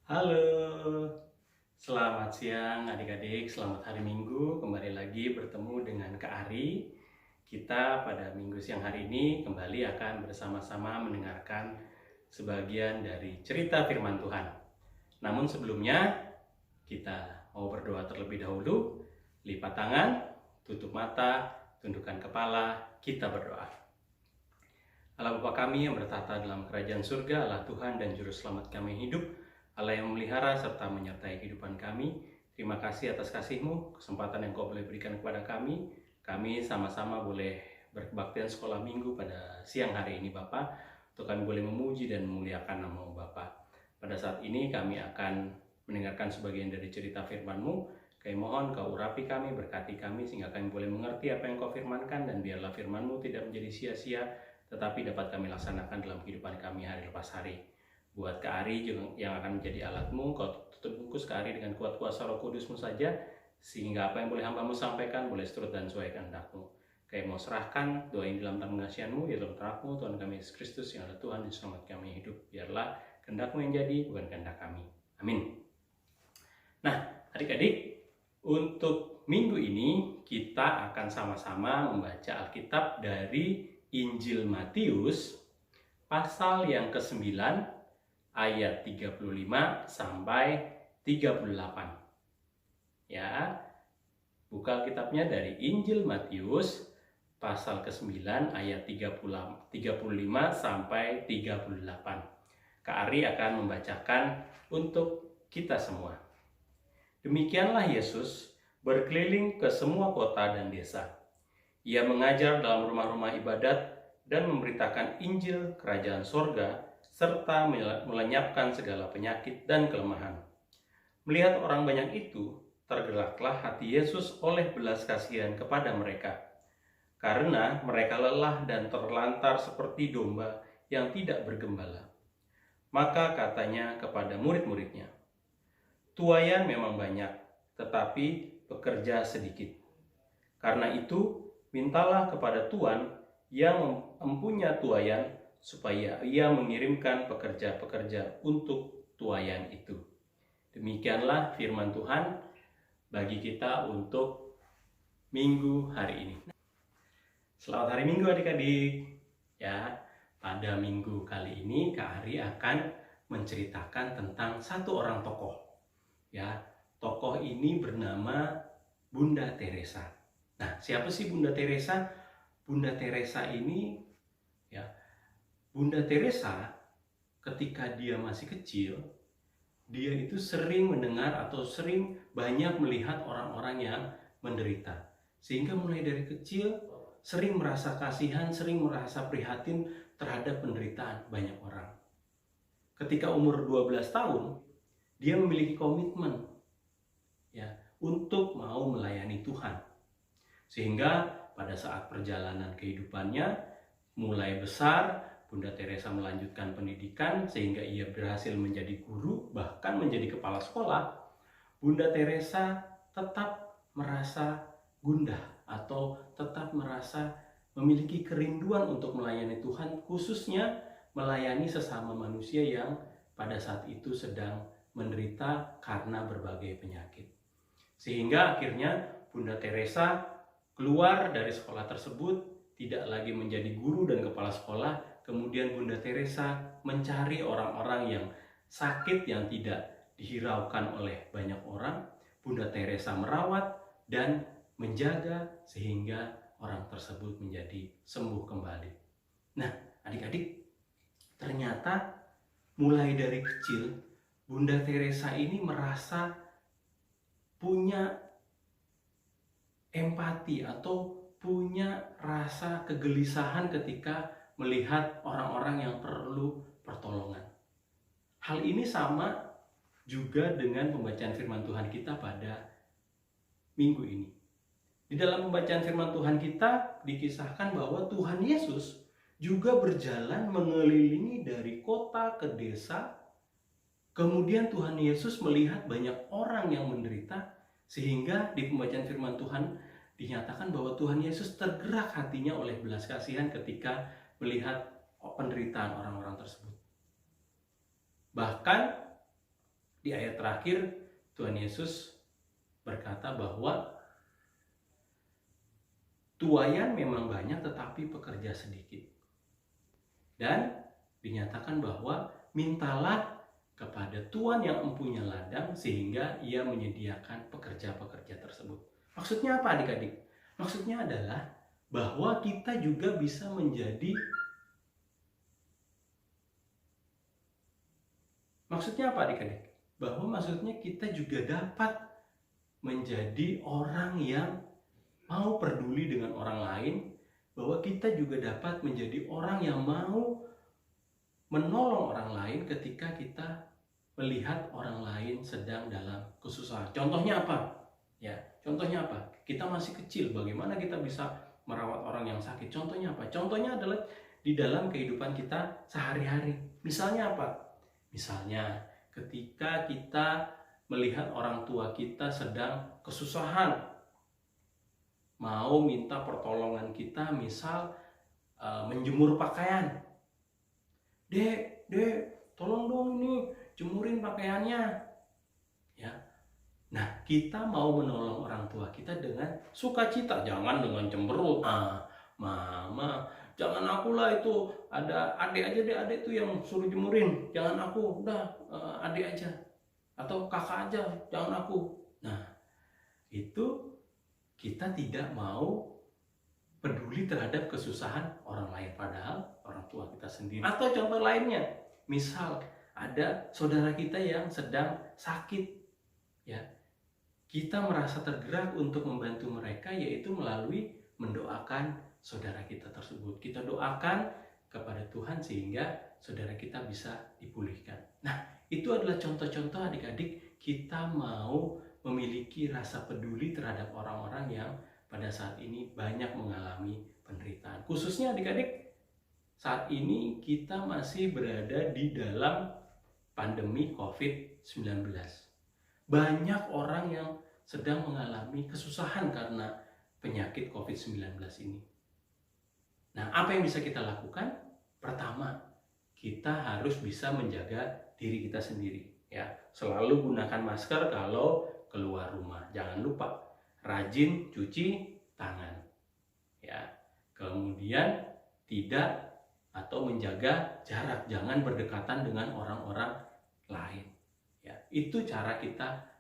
Halo, selamat siang adik-adik, selamat hari Minggu. Kembali lagi bertemu dengan Kak Ari. Kita pada Minggu siang hari ini kembali akan bersama-sama mendengarkan sebagian dari cerita firman Tuhan. Namun sebelumnya, kita mau berdoa terlebih dahulu. Lipat tangan, tutup mata, tundukkan kepala, kita berdoa. Allah Bapa kami yang bertata dalam kerajaan surga, Allah Tuhan dan Juru Selamat kami hidup, Allah yang memelihara serta menyertai kehidupan kami. Terima kasih atas kasih-Mu, kesempatan yang Kau boleh berikan kepada kami. Kami sama-sama boleh berbaktian sekolah minggu pada siang hari ini Bapa, untuk kami boleh memuji dan memuliakan nama-Mu Bapa. Pada saat ini kami akan mendengarkan sebagian dari cerita firman-Mu. Kami mohon Kau urapi kami, berkati kami sehingga kami boleh mengerti apa yang Kau firmankan, dan biarlah firman-Mu tidak menjadi sia-sia, tetapi dapat kami laksanakan dalam kehidupan kami hari lepas hari. Buat Kak Ari yang akan menjadi alatmu, Kau tutup bungkus Kak Ari dengan kuat kuasa Roh Kudus-Mu saja, sehingga apa yang boleh hamba-Mu sampaikan boleh seturut dan sesuai kehendak-Mu. Kami mau serahkan doa ini dalam tangan pengasihan-Mu, ya dalam terang-Mu, Tuhan kami Yesus Kristus yang adalah Tuhan dan Selamat kami hidup. Biarlah kehendak-Mu yang jadi, bukan kehendak kami. Amin. Nah, adik-adik, untuk minggu ini kita akan sama-sama membaca Alkitab dari Injil Matius pasal yang ke-9 ayat 35 sampai 38. Ya, buka Alkitabnya dari Injil Matius pasal ke-9 ayat 35 sampai 38. Kak Ari akan membacakan untuk kita semua. Demikianlah Yesus berkeliling ke semua kota dan desa. Ia mengajar dalam rumah-rumah ibadat dan memberitakan Injil Kerajaan Sorga, serta melenyapkan segala penyakit dan kelemahan. Melihat orang banyak itu, tergeraklah hati Yesus oleh belas kasihan kepada mereka, karena mereka lelah dan terlantar seperti domba yang tidak bergembala. Maka katanya kepada murid-muridnya, "Tuaian memang banyak, tetapi pekerja sedikit. Karena itu, mintalah kepada Tuan yang mempunyai tuaian supaya ia mengirimkan pekerja-pekerja untuk tuaian itu." Demikianlah firman Tuhan bagi kita untuk minggu hari ini. Selamat hari Minggu adik-adik. Ya, pada minggu kali ini Kak Ari akan menceritakan tentang satu orang tokoh. Ya, tokoh ini bernama Bunda Teresa. Nah, siapa sih Bunda Teresa? Bunda Teresa ini, ya, Bunda Teresa ketika dia masih kecil, dia itu sering mendengar atau sering banyak melihat orang-orang yang menderita. Sehingga mulai dari kecil sering merasa kasihan, sering merasa prihatin terhadap penderitaan banyak orang. Ketika umur 12 tahun, dia memiliki komitmen, ya, untuk mau melayani Tuhan. Sehingga pada saat perjalanan kehidupannya mulai besar, Bunda Teresa melanjutkan pendidikan sehingga ia berhasil menjadi guru, bahkan menjadi kepala sekolah. Bunda Teresa tetap merasa gundah atau tetap merasa memiliki kerinduan untuk melayani Tuhan, khususnya melayani sesama manusia yang pada saat itu sedang menderita karena berbagai penyakit. Sehingga akhirnya Bunda Teresa keluar dari sekolah tersebut, tidak lagi menjadi guru dan kepala sekolah. Kemudian Bunda Teresa mencari orang-orang yang sakit, yang tidak dihiraukan oleh banyak orang. Bunda Teresa merawat dan menjaga sehingga orang tersebut menjadi sembuh kembali. Nah, adik-adik, ternyata mulai dari kecil Bunda Teresa ini merasa punya empati atau punya rasa kegelisahan ketika melihat orang-orang yang perlu pertolongan. Hal ini sama juga dengan pembacaan firman Tuhan kita pada minggu ini. Di dalam pembacaan firman Tuhan kita dikisahkan bahwa Tuhan Yesus juga berjalan mengelilingi dari kota ke desa. Kemudian Tuhan Yesus melihat banyak orang yang menderita, sehingga di pembacaan firman Tuhan dinyatakan bahwa Tuhan Yesus tergerak hatinya oleh belas kasihan ketika melihat penderitaan orang-orang tersebut. Bahkan Di ayat terakhir Tuhan Yesus berkata bahwa tuaian memang banyak tetapi pekerja sedikit. Dan dinyatakan bahwa mintalah kepada Tuhan yang empunya ladang sehingga ia menyediakan pekerja-pekerja tersebut. Maksudnya apa adik-adik? Maksudnya adalah bahwa kita juga bisa menjadi Maksudnya apa adik-adik? Bahwa maksudnya kita juga dapat menjadi orang yang mau peduli dengan orang lain, bahwa kita juga dapat menjadi orang yang mau menolong orang lain ketika kita melihat orang lain sedang dalam kesusahan. Contohnya apa? Ya, contohnya apa? Kita masih kecil, bagaimana kita bisa merawat orang yang sakit? Contohnya apa? Contohnya adalah di dalam kehidupan kita sehari-hari. Misalnya apa? Misalnya ketika kita melihat orang tua kita sedang kesusahan, mau minta pertolongan kita, misal menjemur pakaian. Dek, tolong dong ini jemurin pakaiannya. Ya. Nah, kita mau menolong orang tua kita dengan sukacita, jangan dengan cemberut. Mama, jangan aku lah, itu ada adik aja deh, adik tuh yang suruh jemurin, jangan aku, udah adik aja, atau kakak aja, jangan aku. Nah, itu kita tidak mau peduli terhadap kesusahan orang lain, padahal orang tua kita sendiri. Atau contoh lainnya, misal ada saudara kita yang sedang sakit, ya, kita merasa tergerak untuk membantu mereka, yaitu melalui mendoakan saudara kita tersebut. Kita doakan kepada Tuhan sehingga saudara kita bisa dipulihkan. Nah, itu adalah contoh-contoh adik-adik kita mau memiliki rasa peduli terhadap orang-orang yang pada saat ini banyak mengalami penderitaan. Khususnya adik-adik, saat ini kita masih berada di dalam pandemi COVID-19. Banyak orang yang sedang mengalami kesusahan karena penyakit COVID-19 ini. Nah, apa yang bisa kita lakukan? Pertama, kita harus bisa menjaga diri kita sendiri. Ya, selalu gunakan masker kalau keluar rumah. Jangan lupa rajin cuci tangan. Ya, kemudian tidak atau menjaga jarak, jangan berdekatan dengan orang-orang lain. Ya, itu cara kita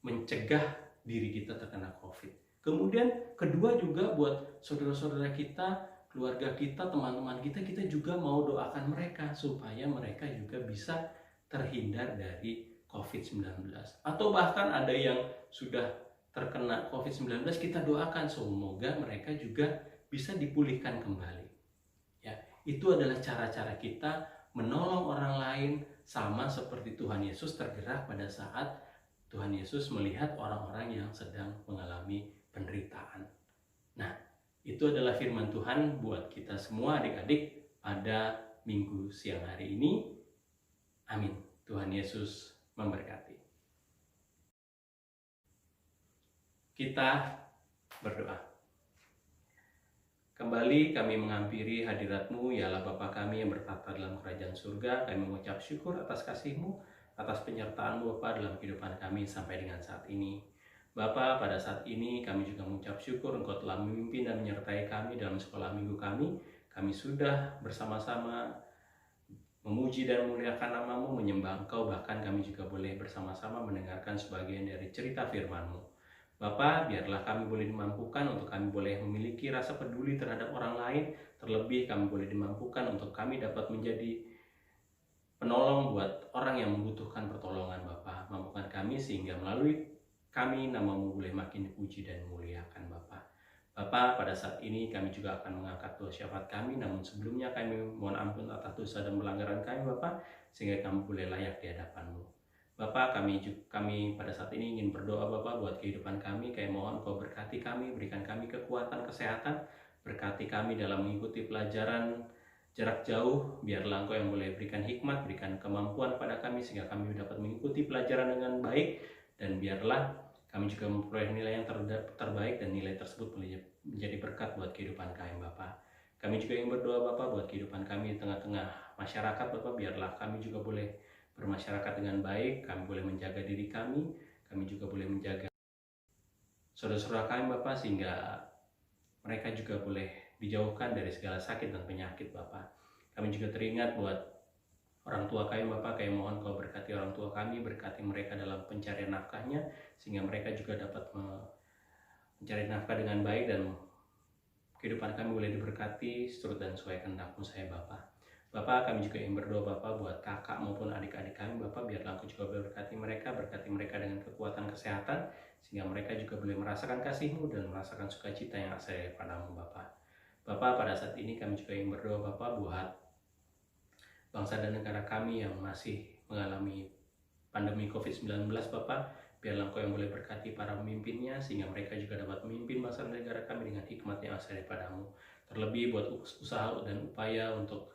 mencegah diri kita terkena COVID. Kemudian kedua juga buat saudara-saudara kita, keluarga kita, teman-teman kita juga mau doakan mereka supaya mereka juga bisa terhindar dari COVID-19. Atau bahkan ada yang sudah terkena COVID-19, kita doakan semoga mereka juga bisa dipulihkan kembali. Ya, itu adalah cara-cara kita menolong orang lain, sama seperti Tuhan Yesus tergerak pada saat Tuhan Yesus melihat orang-orang yang sedang mengalami penderitaan. Nah, itu adalah firman Tuhan buat kita semua adik-adik pada minggu siang hari ini. Amin. Tuhan Yesus memberkati. Kita berdoa. Kembali kami menghampiri hadirat-Mu, ya Allah Bapa kami yang bertata dalam kerajaan surga. Kami mengucap syukur atas kasih-Mu, atas penyertaan-Mu Bapa dalam kehidupan kami sampai dengan saat ini. Bapa, pada saat ini kami juga mengucap syukur Engkau telah memimpin dan menyertai kami dalam sekolah minggu kami. Kami sudah bersama-sama memuji dan memuliakan nama-Mu, menyembah Engkau, bahkan kami juga boleh bersama-sama mendengarkan sebagian dari cerita firman-Mu. Bapa, biarlah kami boleh dimampukan untuk kami boleh memiliki rasa peduli terhadap orang lain, terlebih kami boleh dimampukan untuk kami dapat menjadi penolong buat orang yang membutuhkan pertolongan. Bapa, mampukan kami sehingga melalui kami nama-Mu boleh makin dipuji dan muliakan Bapa. Bapa, pada saat ini kami juga akan mengangkat doa syafaat kami, namun sebelumnya kami mohon ampun atas dosa dan pelanggaran kami Bapa, sehingga kami boleh layak di hadapan-Mu. Bapa, kami pada saat ini ingin berdoa Bapa buat kehidupan kami. Kami mohon Kau berkati kami, berikan kami kekuatan, kesehatan, berkati kami dalam mengikuti pelajaran jarak jauh. Biarlah Engkau yang boleh berikan hikmat, berikan kemampuan pada kami sehingga kami dapat mengikuti pelajaran dengan baik, dan biarlah kami juga memperoleh nilai yang terbaik, dan nilai tersebut menjadi berkat buat kehidupan kami Bapa. Kami juga ingin berdoa Bapa buat kehidupan kami di tengah-tengah masyarakat Bapa. Biarlah kami juga boleh bermasyarakat dengan baik, kami boleh menjaga diri kami juga boleh menjaga saudara-saudara kami Bapak, sehingga mereka juga boleh dijauhkan dari segala sakit dan penyakit Bapak. Kami juga teringat buat orang tua kami Bapak, kami mohon Kau berkati orang tua kami, berkati mereka dalam pencarian nafkahnya, sehingga mereka juga dapat mencari nafkah dengan baik dan kehidupan kami boleh diberkati seturut dan sesuai kehendak-Mu saya Bapak. Bapak, kami juga ingin berdoa Bapak buat kakak maupun adik-adik kami Bapak, biarlah Engkau juga berkati mereka dengan kekuatan kesehatan, sehingga mereka juga boleh merasakan kasih-Mu dan merasakan sukacita yang asal daripada-Mu Bapak. Bapak, pada saat ini kami juga ingin berdoa Bapak buat bangsa dan negara kami yang masih mengalami pandemi COVID-19 Bapak, biarlah Engkau yang boleh berkati para pemimpinnya, sehingga mereka juga dapat memimpin bangsa dan negara kami dengan hikmat yang asal daripada-Mu. Terlebih buat usaha dan upaya untuk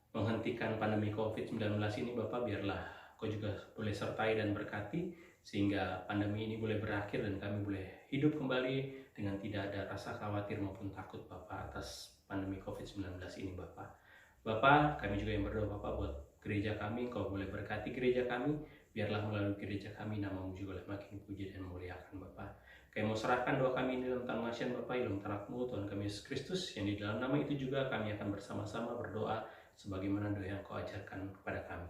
menghentikan pandemi COVID-19 ini Bapak, biarlah Kau juga boleh sertai dan berkati, sehingga pandemi ini boleh berakhir dan kami boleh hidup kembali dengan tidak ada rasa khawatir maupun takut Bapak atas pandemi COVID-19 ini Bapak. Bapak, kami juga yang berdoa Bapak buat gereja kami, Kau boleh berkati gereja kami, biarlah melalui gereja kami nama-Mu juga boleh makin puji dan memuliakan Bapak. Kami mau serahkan doa kami ini dalam tangan Tuhan Bapak, dalam tangan-Mu Tuhan kami Yesus Kristus, yang di dalam nama itu juga kami akan bersama-sama berdoa sebagaimana doa yang Kau ajarkan kepada kami.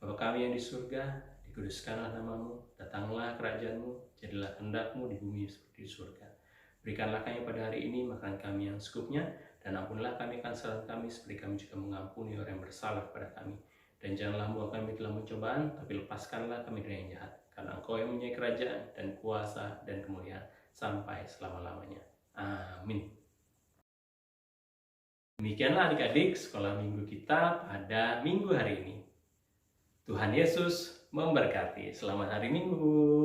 Bapa kami yang di surga, dikuduskanlah nama-Mu, datanglah kerajaan-Mu, jadilah kehendak-Mu di bumi seperti di surga. Berikanlah kami pada hari ini makan kami yang secukupnya, dan ampunilah kami akan kesalahan kami seperti kami juga mengampuni orang yang bersalah kepada kami. Dan janganlah membawa kami dalam pencobaan, tapi lepaskanlah kami dari yang jahat, karena Engkau yang mempunyai kerajaan dan kuasa dan kemuliaan sampai selama-lamanya. Amin. Demikianlah adik-adik sekolah minggu kita pada minggu hari ini. Tuhan Yesus memberkati. Selamat hari Minggu.